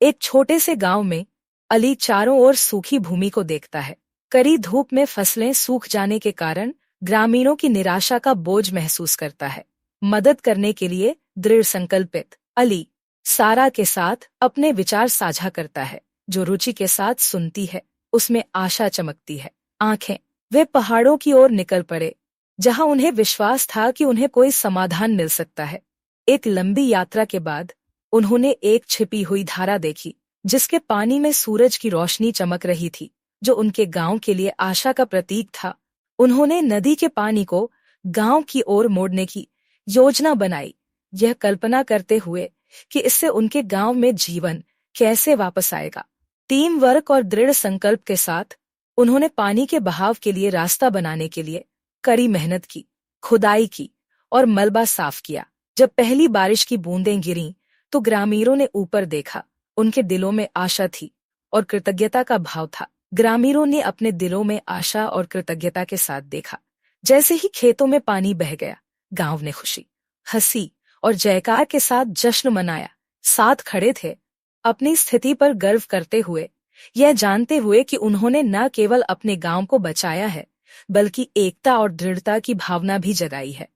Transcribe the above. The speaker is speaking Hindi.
एक छोटे से गांव में अली चारों ओर सूखी भूमि को देखता है। कड़ी धूप में फसलें सूख जाने के कारण ग्रामीणों की निराशा का बोझ महसूस करता है। मदद करने के लिए दृढ़ संकल्पित अली सारा के साथ अपने विचार साझा करता है, जो रुचि के साथ सुनती है। उसमें आशा चमकती है। आंखें वे पहाड़ों की ओर निकल पड़े, जहां उन्हें विश्वास था कि उन्हें कोई समाधान मिल सकता है। एक लंबी यात्रा के बाद उन्होंने एक छिपी हुई धारा देखी, जिसके पानी में सूरज की रोशनी चमक रही थी, जो उनके गांव के लिए आशा का प्रतीक था। उन्होंने नदी के पानी को गांव की ओर मोड़ने की योजना बनाई, यह कल्पना करते हुए कि इससे उनके गांव में जीवन कैसे वापस आएगा। टीम वर्क और दृढ़ संकल्प के साथ उन्होंने पानी के बहाव के लिए रास्ता बनाने के लिए कड़ी मेहनत की, खुदाई की और मलबा साफ किया। जब पहली बारिश की बूंदें गिरीं, तो ग्रामीणों ने ऊपर देखा। उनके दिलों में आशा थी और कृतज्ञता का भाव था। ग्रामीणों ने अपने दिलों में आशा और कृतज्ञता के साथ देखा। जैसे ही खेतों में पानी बह गया, गांव ने खुशी, हंसी और जयकार के साथ जश्न मनाया। साथ खड़े थे, अपनी स्थिति पर गर्व करते हुए, यह जानते हुए कि उन्होंने न केवल अपने गांव को बचाया है, बल्कि एकता और दृढ़ता की भावना भी जगाई है।